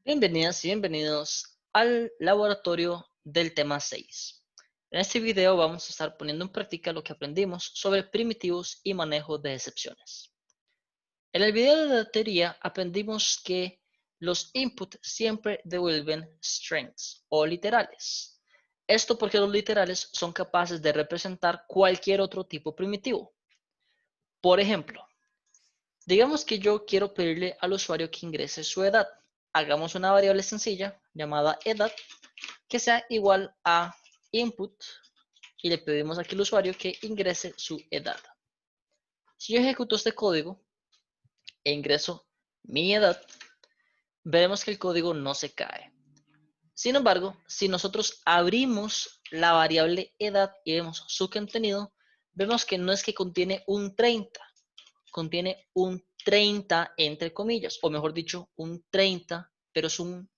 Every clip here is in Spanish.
Bienvenidas y bienvenidos al laboratorio del tema 6. En este video vamos a estar poniendo en práctica lo que aprendimos sobre primitivos y manejo de excepciones. En el video de la teoría aprendimos que los inputs siempre devuelven strings o literales. Esto porque los literales son capaces de representar cualquier otro tipo primitivo. Por ejemplo, digamos que yo quiero pedirle al usuario que ingrese su edad. Hagamos una variable sencilla llamada edad que sea igual a input y le pedimos aquí al usuario que ingrese su edad. Si yo ejecuto este código e ingreso mi edad, veremos que el código no se cae. Sin embargo, si nosotros abrimos la variable edad y vemos su contenido, vemos que no es que contiene un 30, contiene un 30 entre comillas, o mejor dicho, un 30, pero es un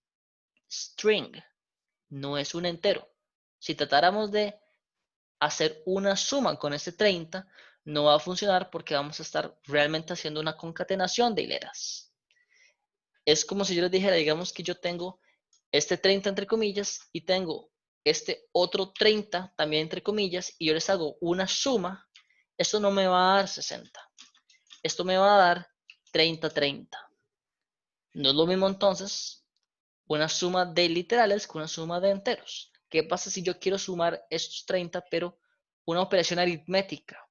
string, no es un entero. Si tratáramos de hacer una suma con este 30, no va a funcionar porque vamos a estar realmente haciendo una concatenación de hileras. Es como si yo les dijera, digamos que yo tengo este 30 entre comillas y tengo este otro 30 también entre comillas y yo les hago una suma, esto no me va a dar 60. Esto me va a dar 30, 30. No es lo mismo entonces una suma de literales con una suma de enteros. ¿Qué pasa si yo quiero sumar estos 30 pero una operación aritmética?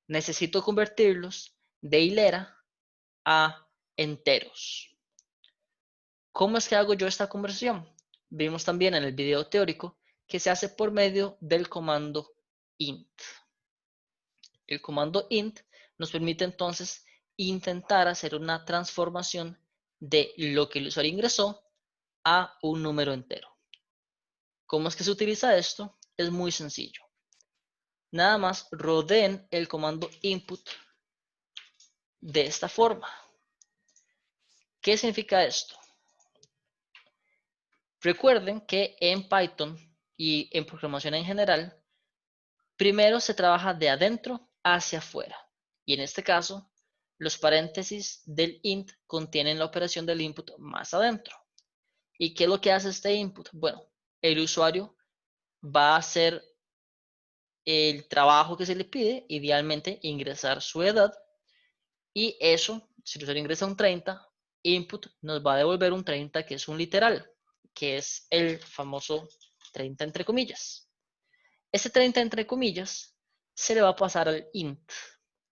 Necesito convertirlos de hilera a enteros. ¿Cómo es que hago yo esta conversión? Vimos también en el video teórico que se hace por medio del comando int. El comando int nos permite entonces intentar hacer una transformación de lo que el usuario ingresó a un número entero. ¿Cómo es que se utiliza esto? Es muy sencillo. Nada más rodeen el comando input de esta forma. ¿Qué significa esto? Recuerden que en Python y en programación en general, primero se trabaja de adentro hacia afuera. Y en este caso, los paréntesis del int contienen la operación del input más adentro. ¿Y qué es lo que hace este input? Bueno, el usuario va a hacer el trabajo que se le pide, idealmente ingresar su edad, y eso, si el usuario ingresa un 30, input nos va a devolver un 30 que es un literal, que es el famoso 30 entre comillas. Este 30 entre comillas se le va a pasar al int,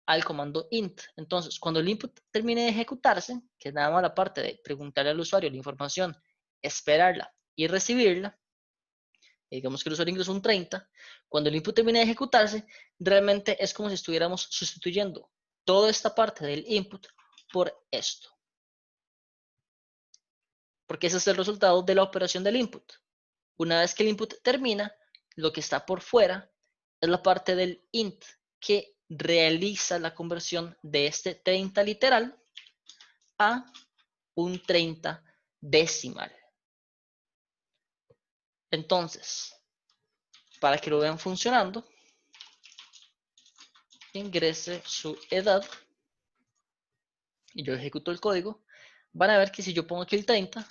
al comando int. Entonces, cuando el input termine de ejecutarse, que es nada más la parte de preguntarle al usuario la información, esperarla y recibirla, digamos que el usuario ingresó un 30, cuando el input termine de ejecutarse, realmente es como si estuviéramos sustituyendo toda esta parte del input por esto. Porque ese es el resultado de la operación del input. Una vez que el input termina, lo que está por fuera es la parte del int que realiza la conversión de este 30 literal a un 30 decimal. Entonces, para que lo vean funcionando, ingrese su edad y yo ejecuto el código, van a ver que si yo pongo aquí el 30,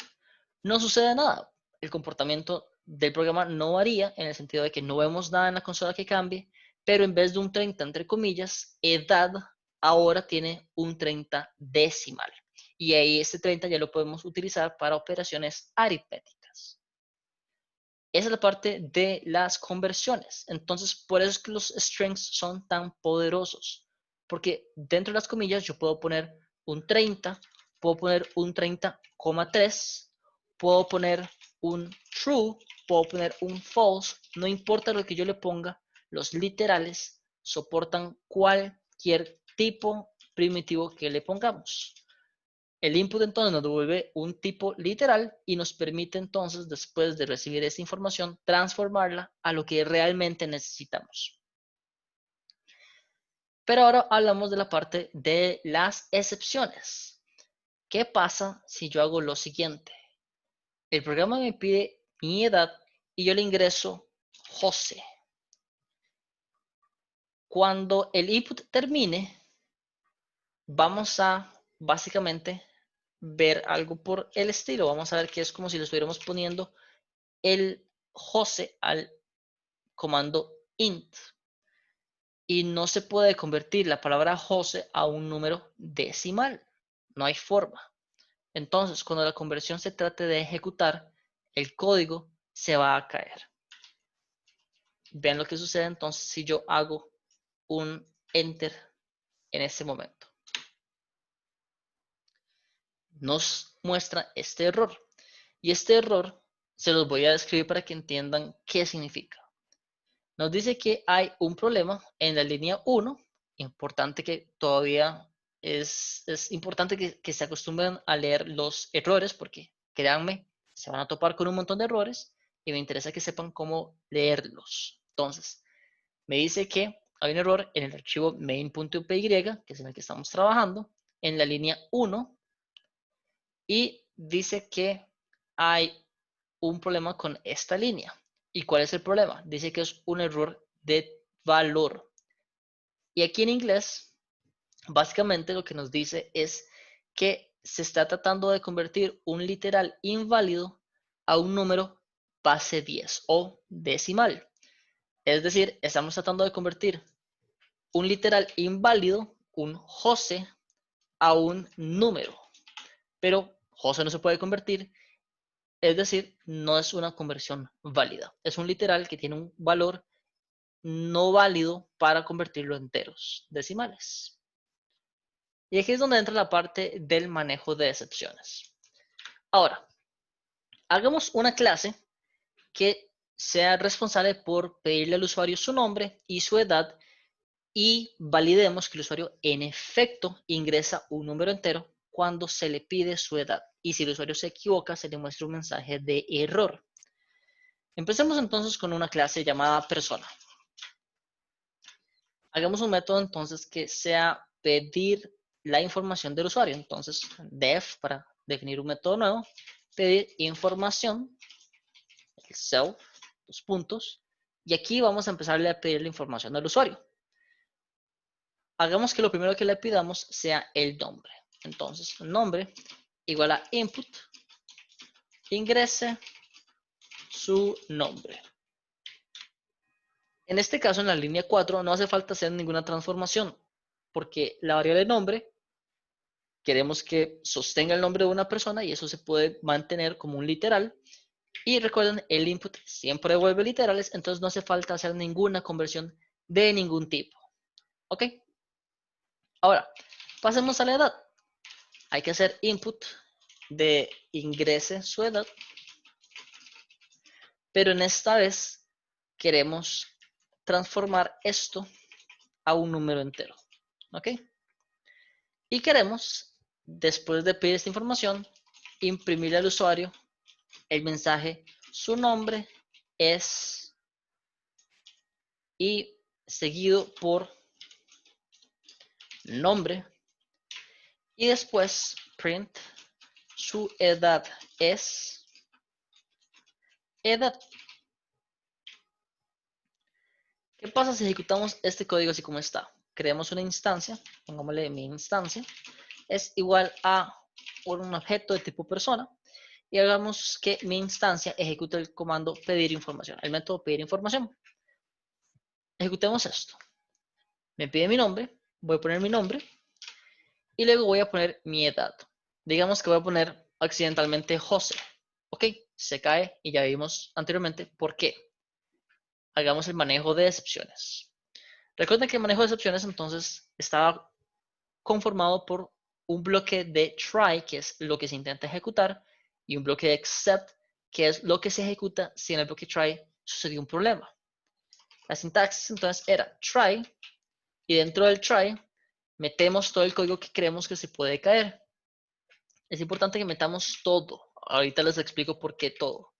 no sucede nada. El comportamiento del programa no varía en el sentido de que no vemos nada en la consola que cambie, pero en vez de un 30 entre comillas, edad ahora tiene un 30 decimal. Y ahí este 30 ya lo podemos utilizar para operaciones aritméticas. Esa es la parte de las conversiones. Entonces, por eso es que los strings son tan poderosos. Porque dentro de las comillas yo puedo poner un 30, puedo poner un 30,3, puedo poner un true, puedo poner un false. No importa lo que yo le ponga, los literales soportan cualquier tipo primitivo que le pongamos. El input entonces nos devuelve un tipo literal y nos permite entonces, después de recibir esa información, transformarla a lo que realmente necesitamos. Pero ahora hablamos de la parte de las excepciones. ¿Qué pasa si yo hago lo siguiente? El programa me pide mi edad y yo le ingreso José. Cuando el input termine, vamos a básicamente ver algo por el estilo. Vamos a ver que es como si le estuviéramos poniendo el Jose al comando int. Y no se puede convertir la palabra Jose a un número decimal. No hay forma. Entonces, cuando la conversión se trate de ejecutar, el código se va a caer. Vean lo que sucede entonces si yo hago un enter en este momento. Nos muestra este error. Y este error se los voy a describir para que entiendan qué significa. Nos dice que hay un problema en la línea 1. Importante que todavía es importante que se acostumbren a leer los errores, porque créanme, se van a topar con un montón de errores y me interesa que sepan cómo leerlos. Entonces, me dice que hay un error en el archivo main.py, que es en el que estamos trabajando, en la línea 1, y dice que hay un problema con esta línea. ¿Y cuál es el problema? Dice que es un error de valor. Y aquí en inglés, básicamente lo que nos dice es que se está tratando de convertir un literal inválido a un número base 10 o decimal. Es decir, estamos tratando de convertir un literal inválido, un Jose, a un número. Pero Jose no se puede convertir, es decir, no es una conversión válida. Es un literal que tiene un valor no válido para convertirlo en enteros decimales. Y aquí es donde entra la parte del manejo de excepciones. Ahora, hagamos una clase que sea responsable por pedirle al usuario su nombre y su edad y validemos que el usuario en efecto ingresa un número entero cuando se le pide su edad. Y si el usuario se equivoca, se le muestra un mensaje de error. Empecemos entonces con una clase llamada persona. Hagamos un método entonces que sea pedir la información del usuario. Entonces, def para definir un método nuevo, pedir información, el self, los puntos, y aquí vamos a empezarle a pedir la información del usuario. Hagamos que lo primero que le pidamos sea el nombre. Entonces, nombre igual a input, ingrese su nombre. En este caso, en la línea 4, no hace falta hacer ninguna transformación, porque la variable nombre queremos que sostenga el nombre de una persona y eso se puede mantener como un literal. Y recuerden, el input siempre devuelve literales, entonces no hace falta hacer ninguna conversión de ningún tipo. ¿Ok? Ahora, pasemos a la edad. Hay que hacer input de ingrese su edad, pero en esta vez queremos transformar esto a un número entero. ¿Ok? Y queremos, después de pedir esta información, imprimirle al usuario el mensaje, su nombre es, y seguido por nombre, y después print su edad es edad. ¿Qué pasa si ejecutamos este código así como está? Creamos una instancia, pongámosle mi instancia, es igual a un objeto de tipo persona, y hagamos que mi instancia ejecute el comando pedir información, el método pedir información. Ejecutemos esto. Me pide mi nombre, voy a poner mi nombre, y luego voy a poner mi edad. Digamos que voy a poner accidentalmente José. Ok, se cae y ya vimos anteriormente por qué. Hagamos el manejo de excepciones. Recuerden que el manejo de excepciones entonces estaba conformado por un bloque de try, que es lo que se intenta ejecutar, y un bloque de except, que es lo que se ejecuta si en el bloque try sucedió un problema. La sintaxis entonces era try, y dentro del try metemos todo el código que creemos que se puede caer. Es importante que metamos todo. Ahorita les explico por qué todo.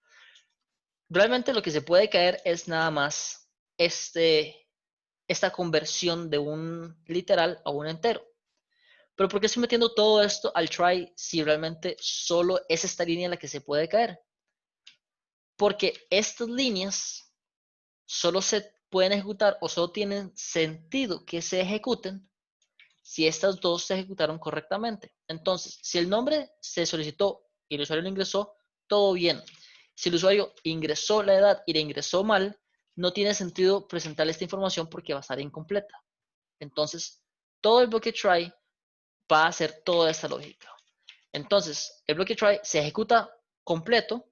Realmente lo que se puede caer es nada más esta conversión de un literal a un entero. Pero ¿por qué estoy metiendo todo esto al try si realmente solo es esta línea la que se puede caer? Porque estas líneas solo se pueden ejecutar o solo tienen sentido que se ejecuten si estas dos se ejecutaron correctamente. Entonces, si el nombre se solicitó y el usuario lo ingresó, todo bien. Si el usuario ingresó la edad y la ingresó mal, no tiene sentido presentarle esta información porque va a estar incompleta. Entonces, todo el bloque try va a hacer toda esta lógica. Entonces, el bloque try se ejecuta completo,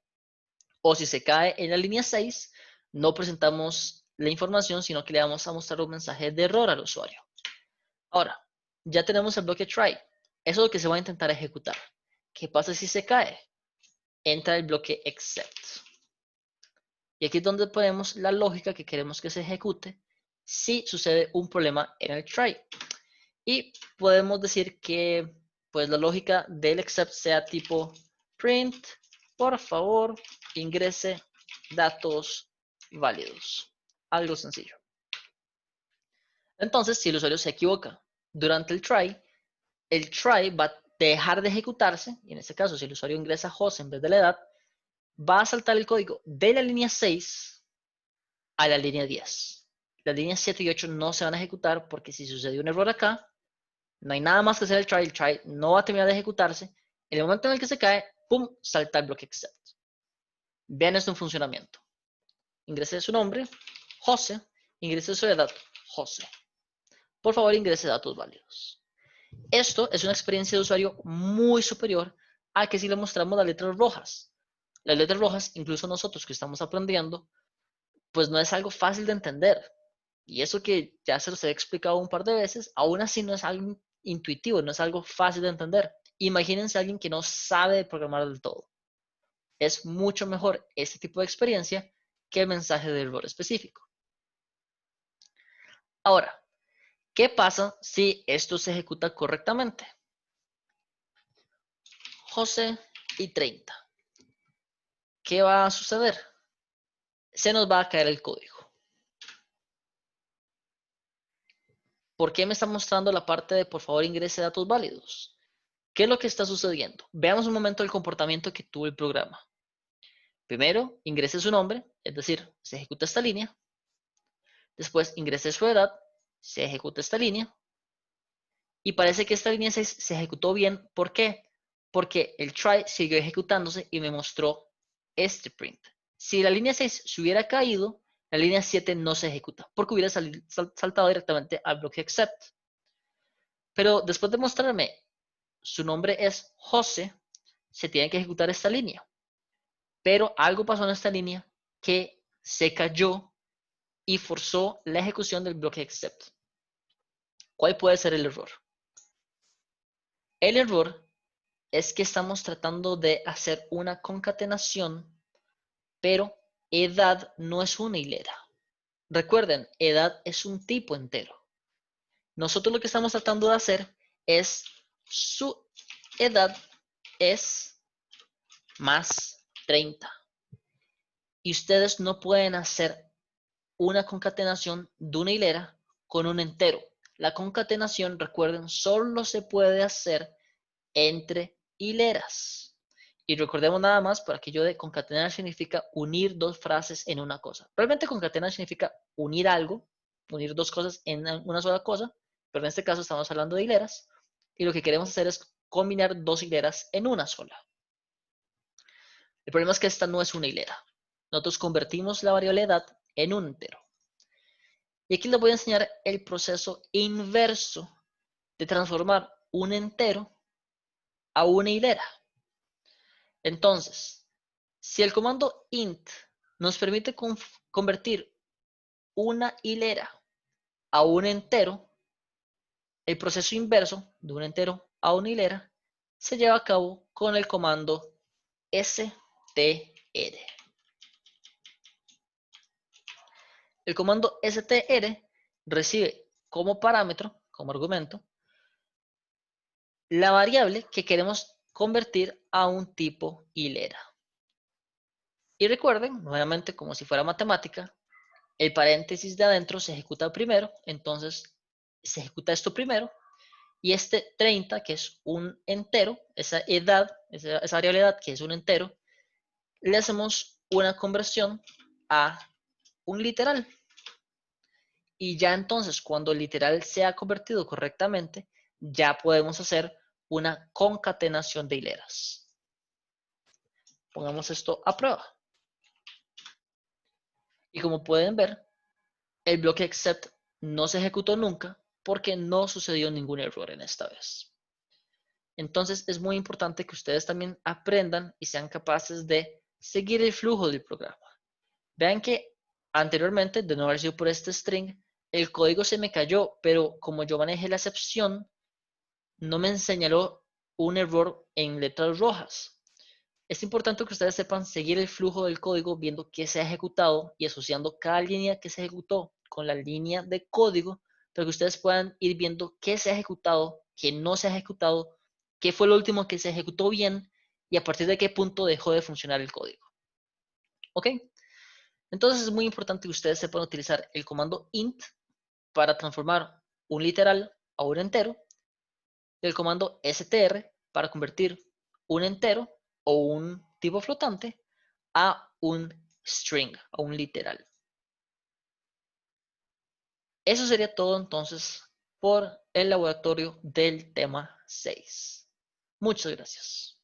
o si se cae en la línea 6, no presentamos la información, sino que le vamos a mostrar un mensaje de error al usuario. Ahora, ya tenemos el bloque try. Eso es lo que se va a intentar ejecutar. ¿Qué pasa si se cae? Entra el bloque except. Y aquí es donde ponemos la lógica que queremos que se ejecute si sucede un problema en el try. Y podemos decir que pues la lógica del except sea tipo print, por favor, ingrese datos válidos. Algo sencillo. Entonces, si el usuario se equivoca durante el try va a dejar de ejecutarse, y en este caso, si el usuario ingresa José en vez de la edad, va a saltar el código de la línea 6 a la línea 10. Las líneas 7 y 8 no se van a ejecutar porque si sucedió un error acá, no hay nada más que hacer el try no va a terminar de ejecutarse. En el momento en el que se cae, ¡pum!, salta el bloque except. Vean esto en funcionamiento. Ingrese su nombre, José, ingrese su edad, José. Por favor, ingrese datos válidos. Esto es una experiencia de usuario muy superior a que si le mostramos las letras rojas. Las letras rojas, incluso nosotros que estamos aprendiendo, pues no es algo fácil de entender. Y eso que ya se los he explicado un par de veces, aún así no es algo intuitivo, no es algo fácil de entender. Imagínense a alguien que no sabe programar del todo. Es mucho mejor este tipo de experiencia que el mensaje de error específico. Ahora, ¿qué pasa si esto se ejecuta correctamente? José y 30. ¿Qué va a suceder? Se nos va a caer el código. ¿Por qué me está mostrando la parte de por favor ingrese datos válidos? ¿Qué es lo que está sucediendo? Veamos un momento el comportamiento que tuvo el programa. Primero, ingrese su nombre, es decir, se ejecuta esta línea. Después, ingrese su edad, se ejecuta esta línea. Y parece que esta línea 6 se ejecutó bien. ¿Por qué? Porque el try siguió ejecutándose y me mostró este print. Si la línea 6 se hubiera caído, la línea 7 no se ejecuta, porque hubiera saltado directamente al bloque except. Pero después de mostrarme su nombre es José, se tiene que ejecutar esta línea. Pero algo pasó en esta línea que se cayó y forzó la ejecución del bloque except. ¿Cuál puede ser el error? El error es que estamos tratando de hacer una concatenación, pero edad no es una hilera. Recuerden, edad es un tipo entero. Nosotros lo que estamos tratando de hacer es su edad es más 30. Y ustedes no pueden hacer una concatenación de una hilera con un entero. La concatenación, recuerden, solo se puede hacer entre hileras. Y recordemos nada más, por aquello de concatenar significa unir dos frases en una cosa. Realmente concatenar significa unir algo, unir dos cosas en una sola cosa, pero en este caso estamos hablando de hileras. Y lo que queremos hacer es combinar dos hileras en una sola. El problema es que esta no es una hilera. Nosotros convertimos la variable edad en un entero. Y aquí les voy a enseñar el proceso inverso de transformar un entero a una hilera. Entonces, si el comando int nos permite convertir una hilera a un entero, el proceso inverso de un entero a una hilera se lleva a cabo con el comando str. El comando str recibe como parámetro, como argumento, la variable que queremos convertir a un tipo hilera. Y recuerden, nuevamente, como si fuera matemática, el paréntesis de adentro se ejecuta primero, entonces se ejecuta esto primero, y este 30, que es un entero, esa edad, esa variable edad, que es un entero, le hacemos una conversión a un literal. Y ya entonces, cuando el literal sea convertido correctamente, ya podemos hacer una concatenación de hileras. Pongamos esto a prueba. Y como pueden ver, el bloque except no se ejecutó nunca porque no sucedió ningún error en esta vez. Entonces es muy importante que ustedes también aprendan y sean capaces de seguir el flujo del programa. Vean que anteriormente, de no haber sido por este string, el código se me cayó, pero como yo manejé la excepción, no me señaló un error en letras rojas. Es importante que ustedes sepan seguir el flujo del código viendo qué se ha ejecutado y asociando cada línea que se ejecutó con la línea de código para que ustedes puedan ir viendo qué se ha ejecutado, qué no se ha ejecutado, qué fue lo último que se ejecutó bien y a partir de qué punto dejó de funcionar el código. ¿Ok? Entonces es muy importante que ustedes sepan utilizar el comando int para transformar un literal a un entero y el comando str para convertir un entero o un tipo flotante a un string, a un literal. Eso sería todo entonces por el laboratorio del tema 6. Muchas gracias.